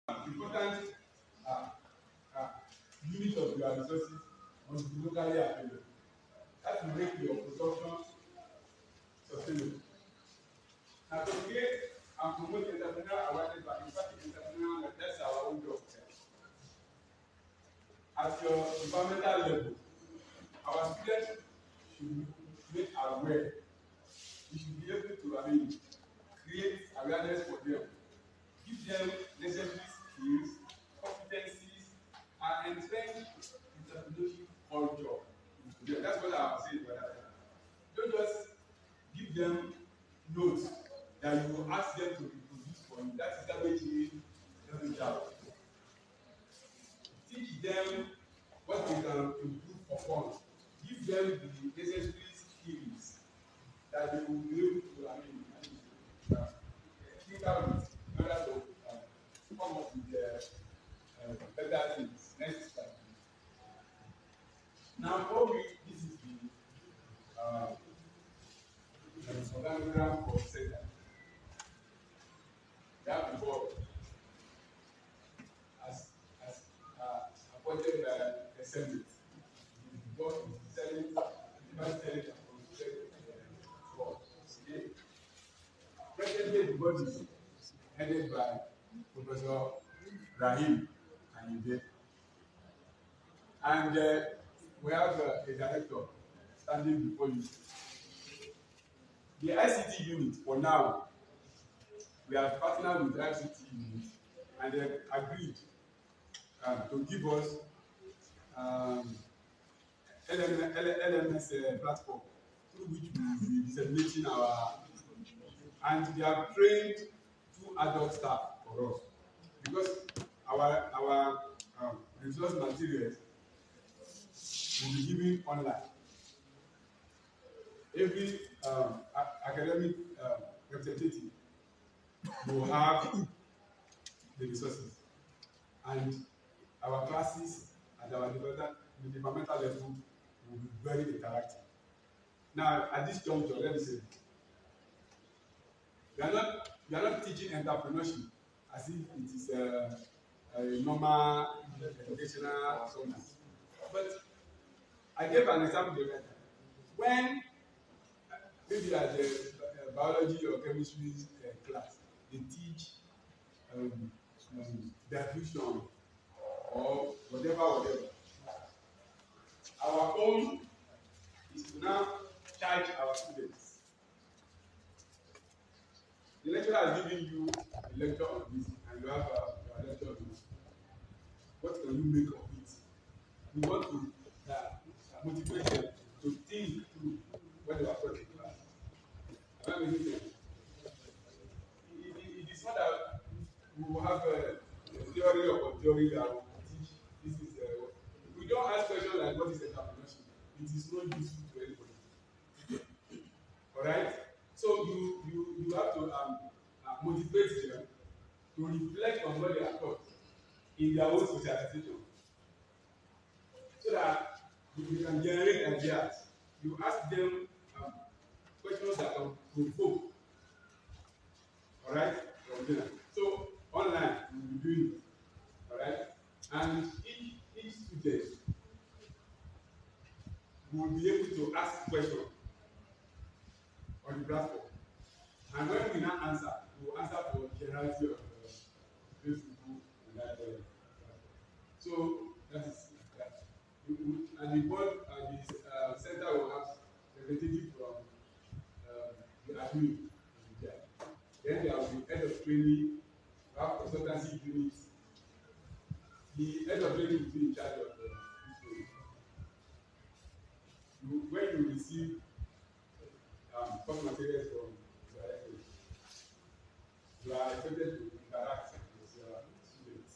Important uh, uh, unit of your resources must be locally available. That will make your production sustainable. Now, to create and promote entrepreneurial awareness by impacting entrepreneurial, that's our own job. At your departmental level, our students should be made aware. We should be able to, create awareness for them, give them necessary skills, competencies, and entrench entrepreneurship culture. Yeah, that's what I was saying the other time. Don't just give them notes that you will ask them to reproduce for you. That is garbage in, garbage out. Teach them what they can improve upon. Give them the necessary skills that they will be able to, think out with in order to come up with better things. Next slide. Now, this is the organigram for center. We have the board as appointed by the Senate. The board is the Senate, the Vice Senate, and the board. Okay. Presently, the board is headed by Professor Rahim Kanyide. And we have a director standing before you. The ICT unit, for now, we have partnered with the ICT unit and they agreed to give us LMS platform through which we will be disseminating our, and they have trained 2 adult staff for us because our resource materials will be given online. Every academic representative will have the resources, and our classes at our departmental level will be very interactive. Now, at this juncture, let me say, we are not teaching entrepreneurship as if it is a normal educational something. But I gave an example the other time. When maybe at the biology or chemistry class, they teach diffusion or whatever. Our own is to now charge our students. The lecturer has given you a lecture on this, and you have a lecture on this. What can you make of it? We want to motivate them to think through what they are taught in class. Am I making sense? It is not that we will have a theory or a theory that will teach. This is we don't ask questions like what is entrepreneurship. It is not useful to anybody. All right. So you have to motivate them to reflect on what they are taught in their own socialization, so that you can generate ideas. You ask them questions that can provoke. All right. So online we will be doing it. All right. And each student will be able to ask questions on the platform. And when we now answer, we will answer for generality of those people in that platform. So that is that. And the board and the center will have representative from the admin. Then there will be head of training, we have consultancy units. The head of training will be in charge of this training. When you receive course materials from Directorate, you are expected to interact with your students.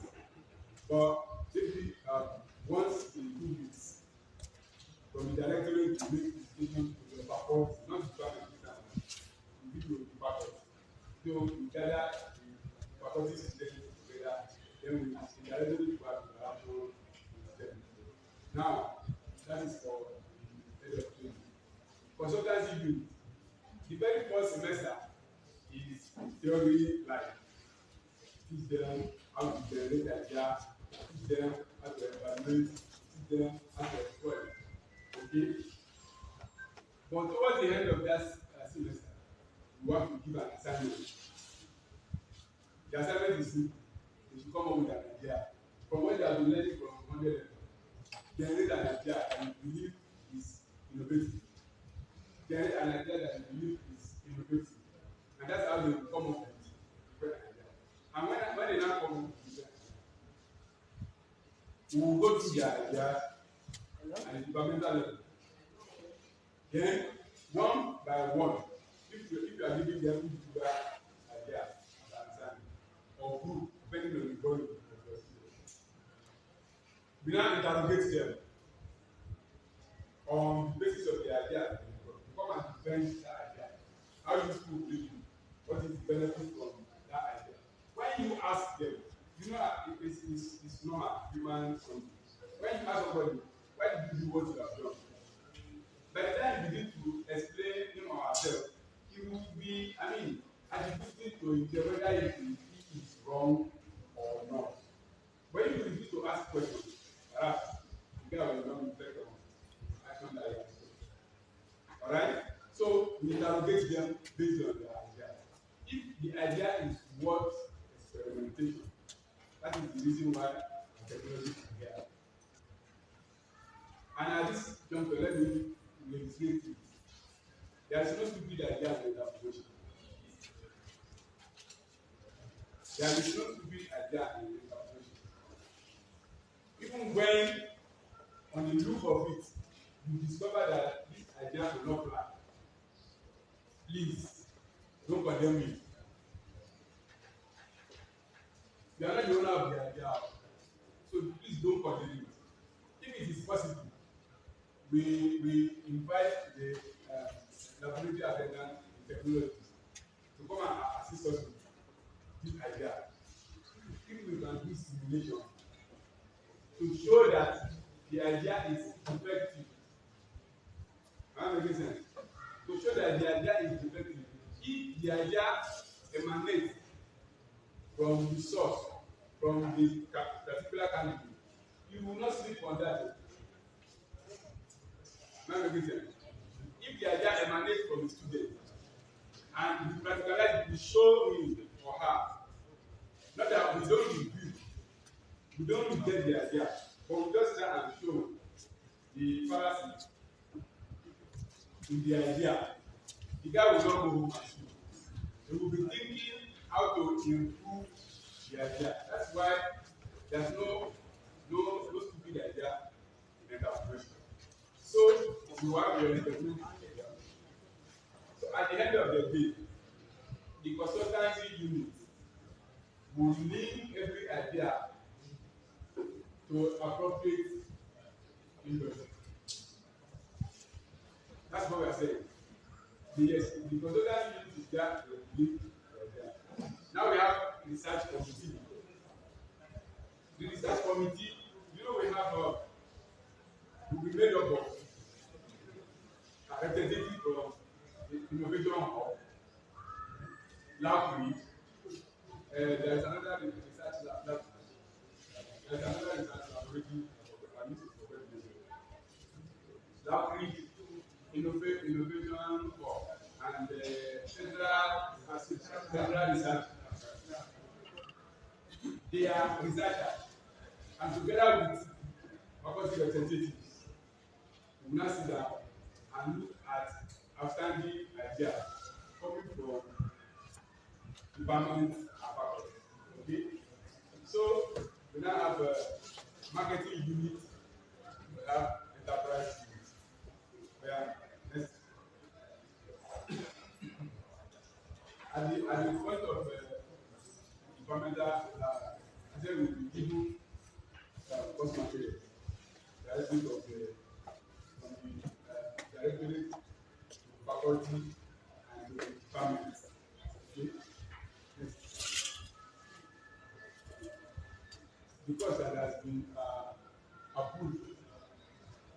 But maybe once in 2 weeks, from the Directorate to make decisions to your faculty, not to try to do that, you need to be part of it. So we gather the faculty students together, then we indirectly have interaction with them. Now, that is for the head of training. Consultancy unit. The very first semester is theory, like teach them how to them how to evaluate, teach them how to exploit. Okay? But towards the end of that semester, you have to give an assignment. The assignment is simple. You should come up with an idea. From what you have been learning from 100 level, generate an idea that you believe is innovative. Generate an idea that you believe is innovative. And that's how they will come up with different ideas. And when they now come up with different ideas, we will go through their idea at the departmental level. Then, one by one, if you are giving them individual idea as an assignment, or group, depending on the volume of your students, we now interrogate them on the basis of the idea. You come and defend that idea. How useful will it be? What is the benefit from that idea? When you ask them, you know it's normal, human something. When you ask somebody, why did you do what you have done? By the time you begin to explain him or herself, he will be, attributing to him whether it is wrong or not. When you begin to ask questions, perhaps you get a long effect on action that you have taken. Alright? So we interrogate them based on their idea. If the idea is worth experimentation, that is the reason why technology is here. And at this juncture, let me legislate it. There is no stupid idea in interpretation. There is no stupid idea in interpretation. Even when, on the look of it, you discover that this idea will not fly, please don't condemn me. You are not the owner of the idea, so please don't condemn it. If it is possible, we invite the laboratory attendant in technology to come and assist us with this idea. If we can do simulation to show that the idea is effective. Am I making sense? To show that the idea is effective. If the idea emanates from the source, from the particular candidate, you will not sleep on that. Am I making sense? If the idea emanates from the student and we practicalize it, we show him or her, not that we don't review, we don't reject the idea, but we just try and show the fallacy in the idea. The guy will not go home and sleep. He will be thinking how to improve the idea. That's why there's no stupid idea in entrepreneurship. So you have your independent idea. So at the end of the day, the consultancy unit will link every idea to appropriate industry. That's what we are saying. The consultancy unit is there to link the idea. Now we have research committee. The research committee, we have will be made up of representatives from the innovation hub, lab. There is another research lab. There is another research laboratory. Lab innovation hub and central research. They are researchers, and together with faculty representatives, we will now sit down and look at outstanding ideas coming from department and faculty. Okay? So we now have a marketing unit, we have enterprise unit. Where next at the point of departmental, I said we will be given course material, the aspect of from the Directorate, faculty, and the department. Okay? Yes. Because that has been approved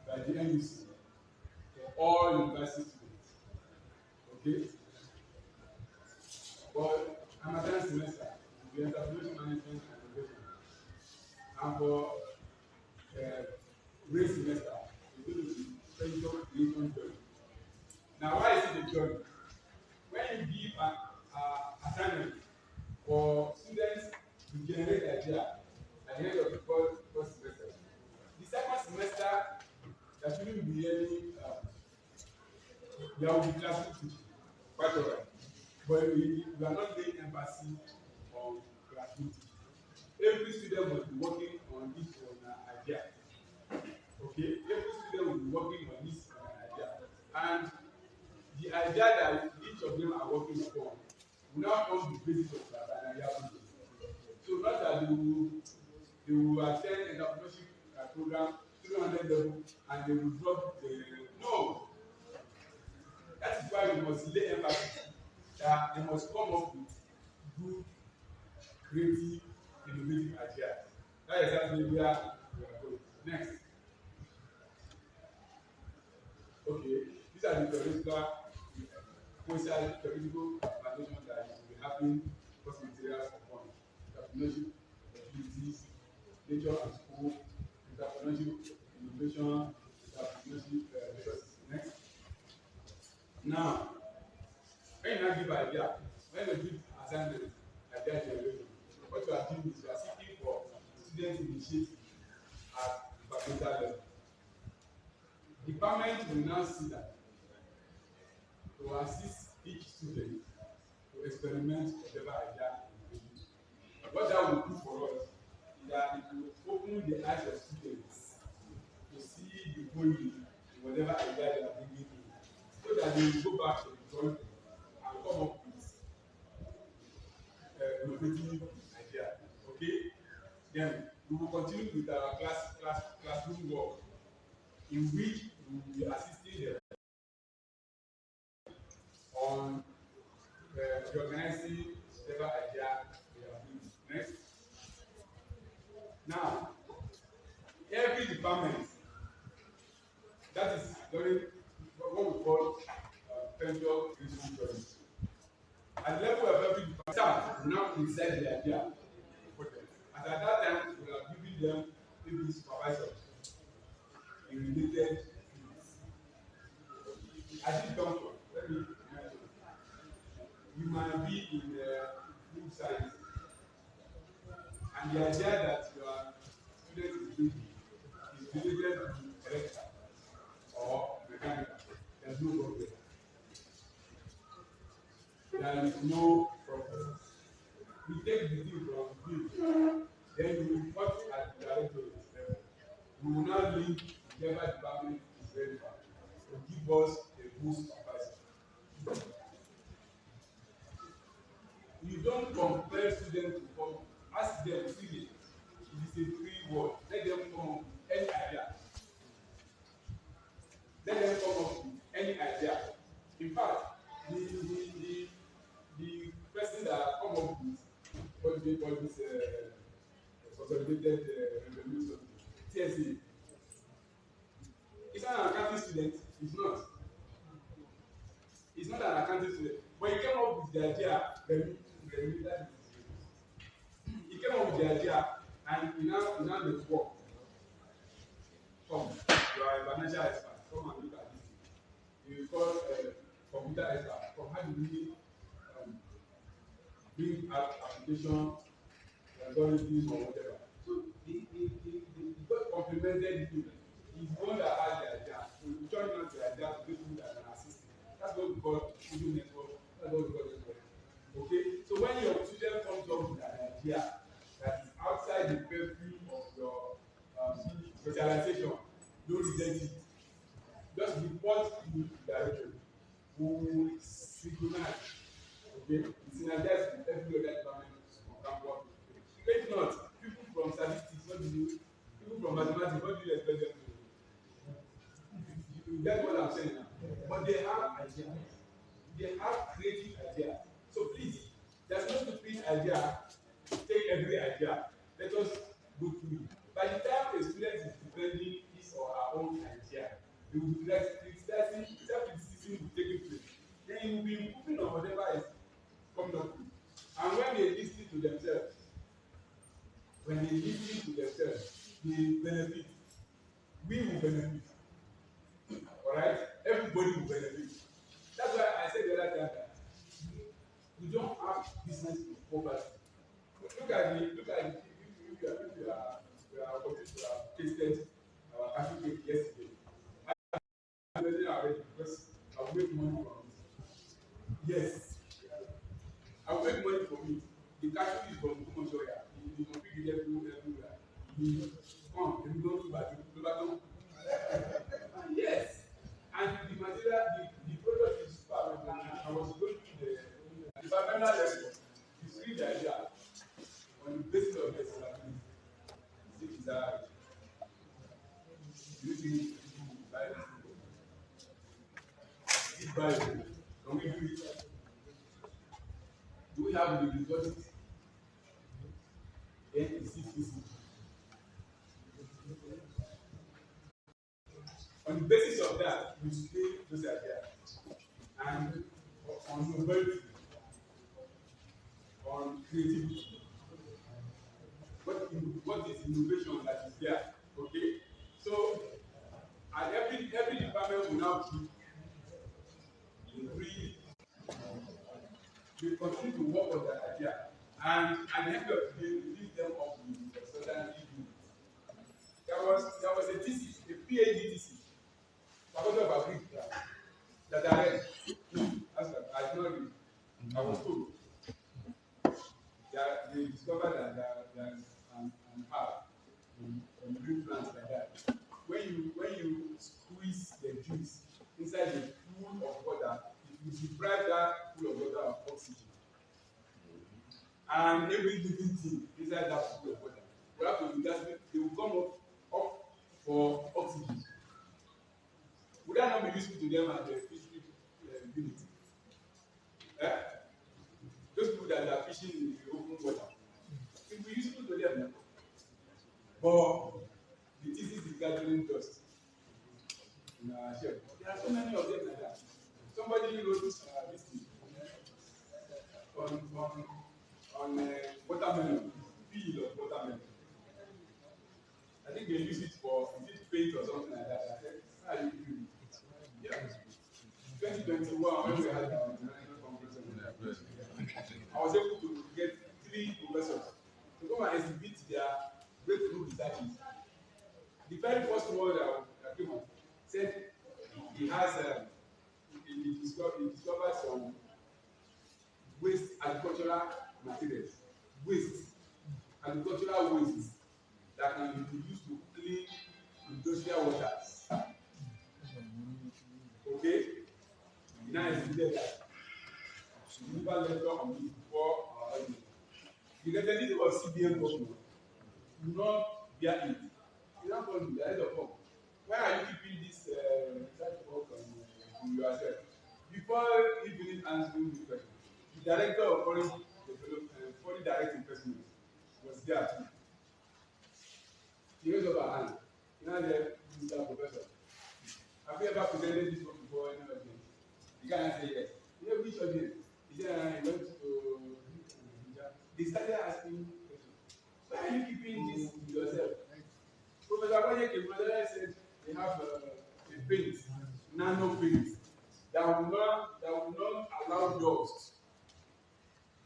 by the NUC for all university students. Okay? But Ramadan semester, the entrepreneurship management and innovation, And for race semester, it's going to be pressure creation journey. Now, why is it a journey? When you give an assignment for students to generate idea at the end of the first semester, the second semester there shouldn't be any there will be classroom teaching, quite alright, but we are not laying emphasis on classroom teaching. Every student must be working on his own idea. Okay, every student will be working on his idea, and the idea that each of them are working upon will now form the basis of their idea project. So not that they will attend entrepreneurship program 300 level and they will drop the no. That is why we must lay emphasis that they must come up with good, creative, innovative ideas. That is exactly where we are going. Next. Okay, these are the theoretical, theoretical foundation that will be having course materials upon entrepreneurship, activities, nature and school, entrepreneurship, innovation, entrepreneurship resources. Next. Now, when you now give idea, when you give assignment, idea generation, what you are doing is you are seeking for student initiative at departmental level. Department will now sit down to assist each student to experiment whatever idea they use. What that will do for us is that it will open the eyes of students to see the value in whatever idea they are bringing in, so that they will go back to the drawing board and come up with innovative idea. Okay? Then we will continue with our classroom work, in which we will be assisting them on reorganizing whatever idea they are bringing. Next. Now, every department, that is during what we call venture research journey. At the level of every department, staff will now present the idea for them. And at that time, we are giving them maybe supervisors in related fields. As it comes from, let me mention, you might be in food science, and the idea that your student is doing is related to electrical or mechanical. There's no problem. There is no problem. We take the thing from field, then we report at the directorate level. We will now link whichever department is very far to give us a good supervisor. You don't compel students to come. Ask them freely. It is a free word. Let them come up with any idea. Let them come up with any idea. In fact, the person that come up with what they call this consolidated revenue TSA, it's not an accounting student. It's not. It's not an accounting student. But he came up with the idea. He came up with the idea, and he now makes work. Come, you are a financial expert. Come and look at this thing. You call computer expert. Come, how do we bring out application, algorithms, or whatever? So the God complemented him. He's the one that has the idea. So we join out the idea to people that can assist him. That's what we call studio network. That's what we call network. Okay? So when your student comes up with an idea that is outside the purview of your specialization, don't reject it. Just report to the director who synchronize. Okay? Synergize with every other department on campus. If not, people from statistics, what do you? People from mathematics, what do you expect them to do? You get what I'm saying now? But they have ideas. They have creative ideas. So please, there's no stupid idea. Take every idea. Let us go through it. By the time a student is defending his or her own idea, they will be criticizing, self-criticism will take place. Then he will be improving on whatever is contributing to themselves, they benefit. We will benefit. Alright? Everybody will benefit. That's why I said the other time that we don't have business with poverty. Look at if you are opportunity to have tasted our cashew cake yesterday. I already because I will make money from it. Yes. I will make money from it. The cashew is from COMPULSORY. You can pick it everywhere. You come, you don't do bad. Yes. And the material, the product is far. I was going to the environmental lesson. It's really the idea. On the basis of this, is that you think it's Bible. Can we do it? Do we have the resources? Then it's easy. On the basis of that, we stay those ideas. And on novelty, on creativity. What is innovation that is there? Okay? So, and every department will now keep we continue to work on that idea. And at the end of the day, we leave them up with the consultancy unit. There was a thesis, a PhD thesis, faculty of agriculture, that I read. I did not read. I was told. They discovered that there is an herb on green plants like that. When you squeeze the juice inside the pool of water, it will deprive that pool of water of oxygen. And every living thing inside that pool of water will have to be gasping. They will come up for oxygen. Would that not be useful to them as the fishery unit? Eh? Those people that are fishing in the open water, it will be useful to them. But the thesis is gathering dust in our shell. There are so many of them like that. Somebody wrote this thing on watermelon, peel of watermelon. I think they use it for paint or something like that. I said, how do you do it? Yeah. 2021, when we had the international conference, I was able to get 3 professors to come and exhibit their breakthrough researches. The very first one that came up said he has he discovered some waste agricultural materials, agricultural wastes that can be used to clean industrial waters. Okay? Now exhibited that. Deliver lecture on it before our audience. The representative of CBN government do not bear it. You don't call me the head of work. Why are you keeping this research work on yourself? Before even answering this question, the director of foreign direct investment was there too. He raised up her hand. He now said, Mr. Professor, have you ever presented this work before any audience? The guy said yes. You know which audience? He said he went to they started asking questions. Why are you keeping this to yourself? Professor Abanye said they have a paint, nano paint, that will not allow dust.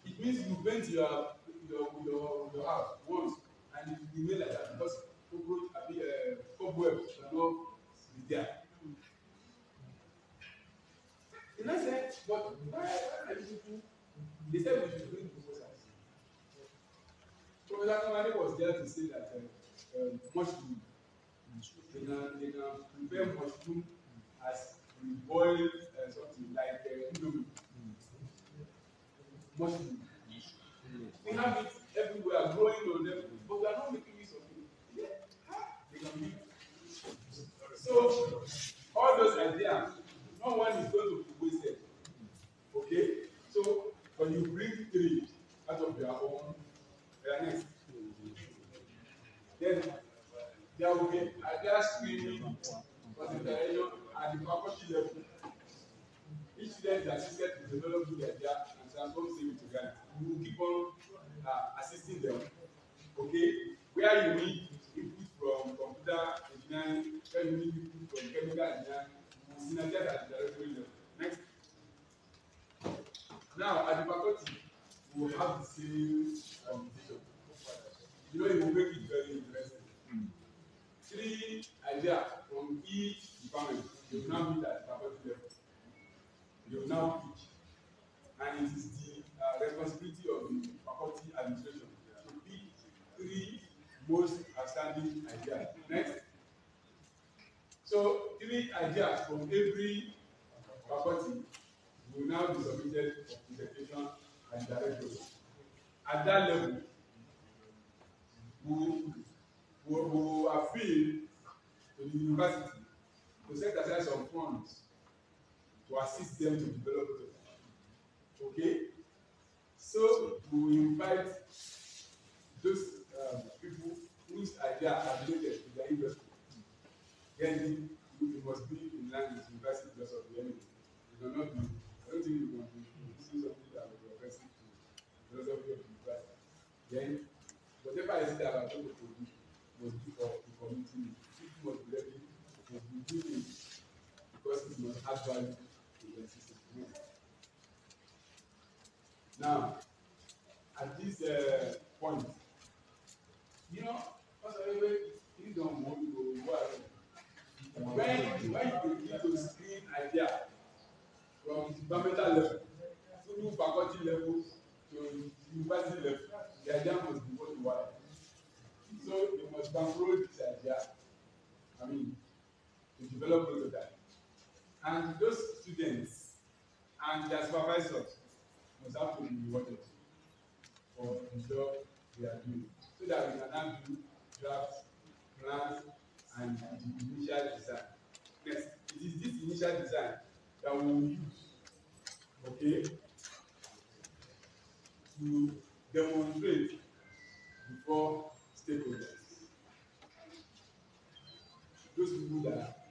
It means you paint your house once and it will remain like that because cobweb will not be there. And I said, but why are you people? They said we should bring proposals. Professor Kamani was there to say that mushroom, they can prepare mushroom as we boil something like indomie. Mushroom. We have it everywhere, growing on them, but we are not making use of it. Yeah. They can be. So, all those ideas, no one is going to be wasted. Okay? So, when you bring 3 out of your own, next. Then there will be idea screening, consideration at the faculty level. Each student is assisted to develop good idea and transform it to Ghana. We will keep on assisting them, okay? where you need input from computer engineering, where you need input from chemical engineering, you will synergize at the directorate level. Next. Now, at the faculty, we will have the same vision. You know, it will make it very interesting. 3 ideas from each department, they will now meet at the faculty level. They will now pitch. And it is the responsibility of the faculty administration to pick 3 most outstanding ideas. Next. So 3 ideas from every faculty will now be submitted for presentation at the directorate. At that level, we will appeal to the university to set aside some funds to assist them to develop it. Okay? So we will invite those people whose ideas are related to their industry. Then it must be in line with university philosophy anyway. It cannot be, I don't think you can be using something that will be offensive to the philosophy of the university. Then whatever I see that I'm going to produce must be for the community. People must be ready to be doing it because it must add value to the system. Now, at this point, you know, also you don't want to go ahead. When you begin to screen idea from departmental level through faculty level to university level, the idea must be worthwhile. So you must bankroll this idea, I mean, to develop prototype. And those students and their supervisors must have to be rewarded for the job they are doing, so that we can now do drafts, plans, and the initial design. Next, it is this initial design that we will use, okay, to demonstrate before stakeholders. Those people that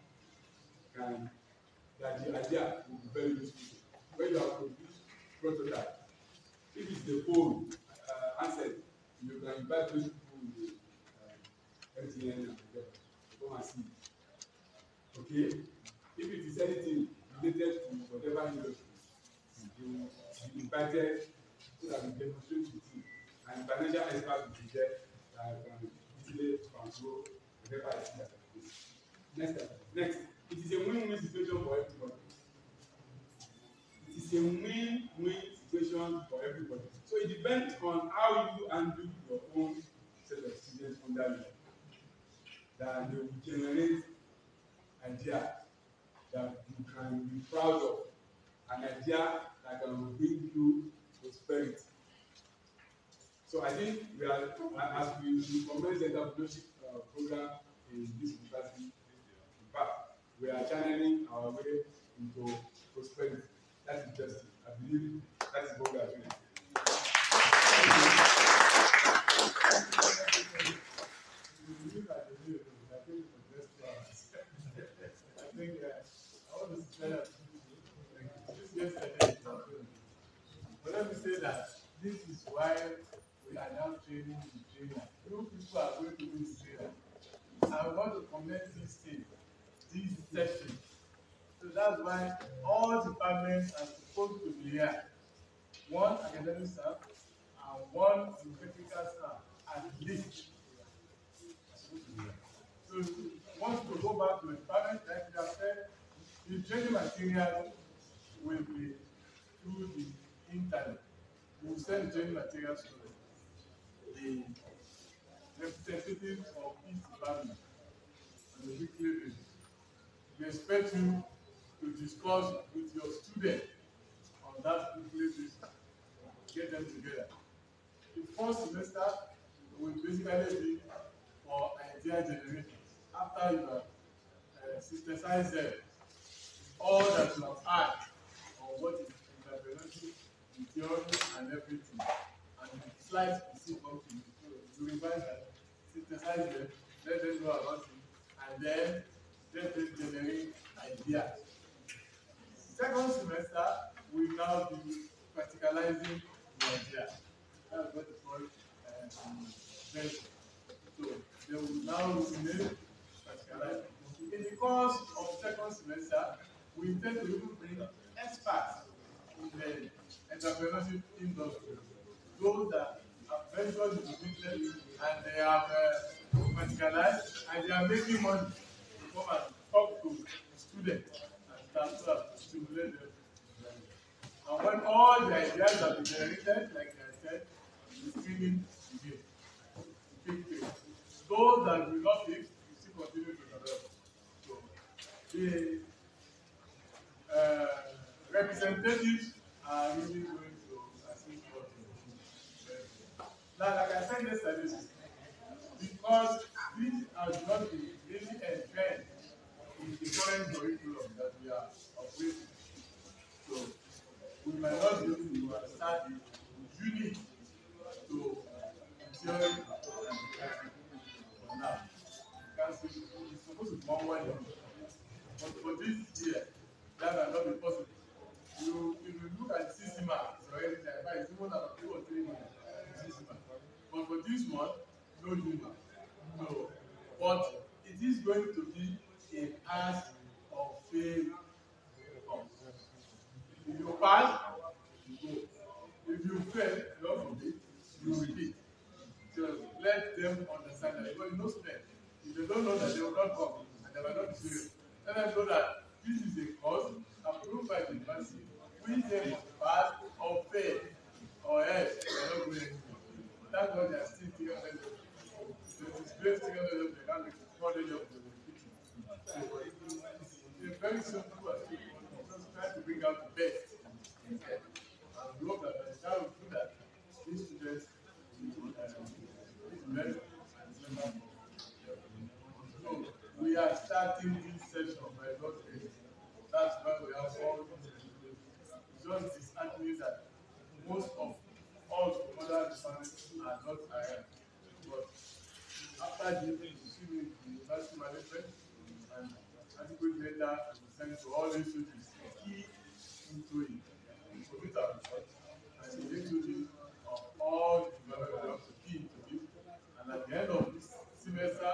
the idea will be very useful. When you have produced prototype, if it's the phone answer, you can invite those people with the MTN and whatever to come and see it. Okay? If it is anything related to whatever industry, you will be invited so that we demonstrate with you. And financial experts will be there that can easily control whatever I see as a case. Next. It is a win-win situation for everybody. It is a win-win situation for everybody. So it depends on how you handle your own set of students under you. That they will generate ideas that you can be proud of, an idea that can bring you prosperity. So I think we are, as we commence the entrepreneurship program in this university, in fact, we are channeling our way into prosperity. That is justice. I believe that is what we are doing. But let me say that this is why we are now training the trainer. You people are going to be the trainer. I want to comment this thing, this session. So that's why all departments are supposed to be here. One academic staff and one technical staff at least. So once we go back to the department, like we have said, the training material will be through the internet. We will send training materials to the representatives of each department on a weekly basis. We expect you to discuss with your students on that weekly basis. Get them together. The first semester will basically be for idea generation. After you have synthesized them, all that you have had on what is entrepreneurship, in theory and everything, and the slides you see come to you. So you revise that, synthesize them, let them know about it, and then let them generate ideas. Second semester will now be practicalizing the idea. That's what is called venture. So they will now remain specialized. In the course of second semester, we intend to even bring experts in the entrepreneurship industry, those that have ventured into business and they have specialized and they are making money to come and talk to students and start to stimulate them. And when all the ideas have been generated, like I said, the screening begins. Pick. Those that will not pick, you still continue to develop. So the representatives are really going to assist us. Now, like I said yesterday, because this has not been really entrenched in the current curriculum that we are operating, so we might not be able to understand the unit to theory and practice for now. Because it's supposed to be one year. But for this year, that might not be possible. If you look at the system, it's already there. It's even about 2 or 3 months. But for this one, no unit. No. But it is going to be a pass or fail course. If you pass, you go. If you fail, God forbid, you repeat. So let them understand that because you know students, if they don't know that they will not come and they will not be serious, let them know that this is a course approved by the university, which they must pass or fail, or else they are not going anywhere. That's why they are still taking on them. The disgrace taking on them, they can't make it for the job they will repeat it. So it's a very simple as just try to bring out the best in them. And we hope that by the time we do that, these students will learn and remember. So we are starting this session by God's grace. That's why we have all these things. Just disheartening that most of us from other departments are not ahead. But after the university management and adequate data we send to all institutes, key into it, we submit our report, and the institute of all the development have to key into it. And at the end of this semester,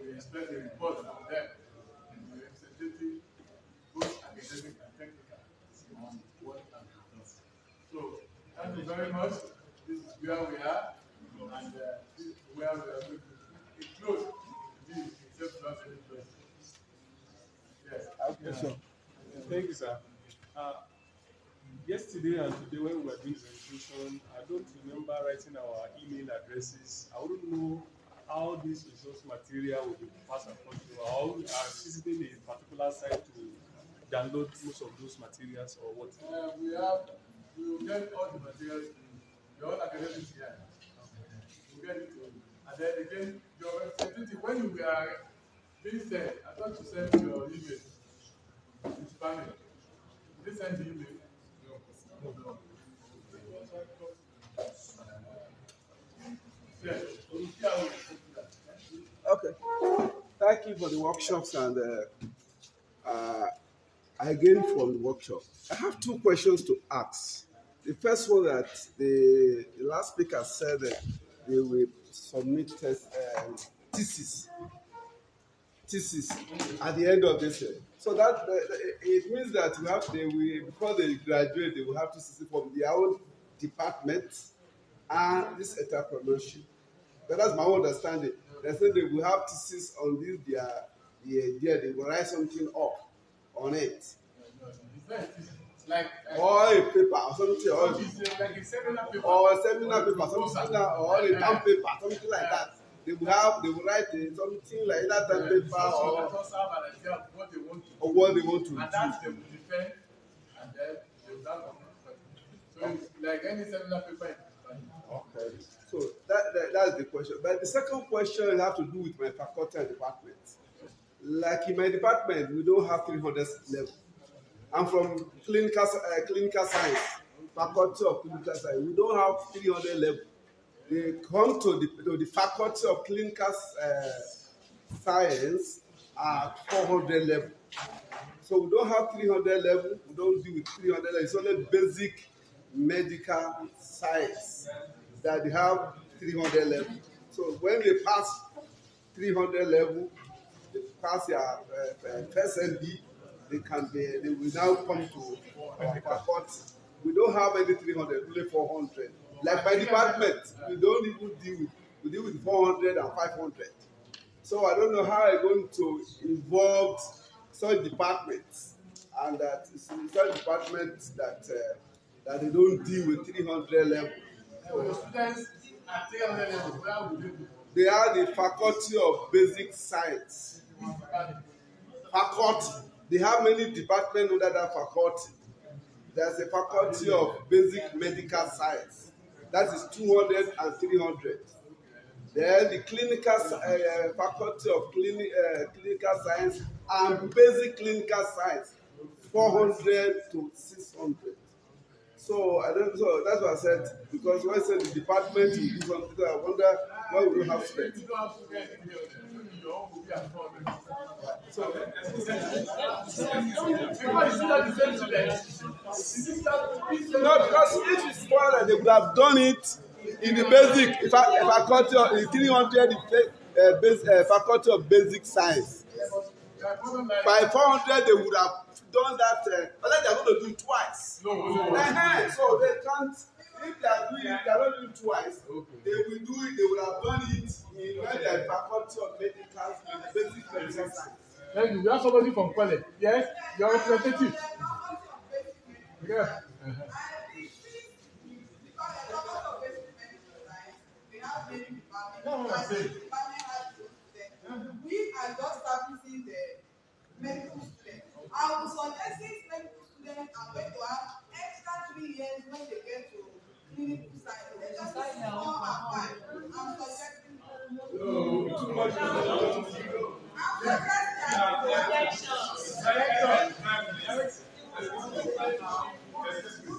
we expect a report from them, the representative, both academic and technical, on what has been done. So, thank you very much. This is where we are, and this is where we are going to close this, except to answer any questions. Yes. Okay, sure. Thank you, sir. Yesterday and today, when we were doing presentation, I don't remember writing our email addresses. I wouldn't know how this resource material will be passed across to, or we are visiting a particular site to download most of those materials, or what? We will get all the materials in your academic year. We'll get it to you. And then again, your representative, when you are being sent, I thought you sent your email to Spanish. Did they send the email? No. Yes. Okay. Thank you for the workshops and I gained from the workshop. I have 2 questions to ask. The first one that the last speaker said that they will submit thesis at the end of this year. So that it means that before they graduate, they will have to see from their own department and this entrepreneurship. But that's my own understanding. They said they will have thesis on this the idea. They will write something up on it. Like or a paper or something, or like a seminar paper, or a seminar paper, something or a term paper, something like that. They will write something like that term paper or what they want to or what they want to do. And that they will defend, and then they will start on it. So it's like any seminar paper. Okay. So that's the question. But the second question has to do with my faculty and department. Like in my department, we don't have 300 level. I'm from clinical science, faculty of clinical science. We don't have 300 level. They come to the faculty of clinical science at 400 level. So we don't have 300 level. We don't deal with 300 level. It's only basic medical science that they have 300 level. So when they pass 300 level, they pass their first MD, they will now come to our faculty. We don't have any 300, only 400. Like my department, we don't even we deal with 400 and 500. So I don't know how I'm going to involve such departments, and that it's in such departments that they don't deal with 300 level. The students at 300 level, where would they be? They are the Faculty of Basic Science. Faculty. They have many departments under that faculty. There's a Faculty of Basic Medical Science. That is 200 and 300. Then the Faculty of Clinical Science and Basic Clinical Science, 400 to 600. So that's what I said, because when I said the department will do something, I wonder why we don't have students. You don't have students in here, your own will be at 400. So, because it's not the same students. no, because if it's spoiled, they would have done it in the basic faculty of the 300 Faculty of Basic Science. By 400, they would have done that, unless they are going to do it twice. No. So they can't, if they are not doing it twice, they will do it, they would have done it in the Faculty of Basic Medical Science. Thank you. We have somebody from college. Yes, your representative. Yeah. We are just servicing the medical students. I will suggest these medical students are going to have extra 3 years when they get to clinical science. They just come and find. I'm suggesting. No, too much. I'm suggesting.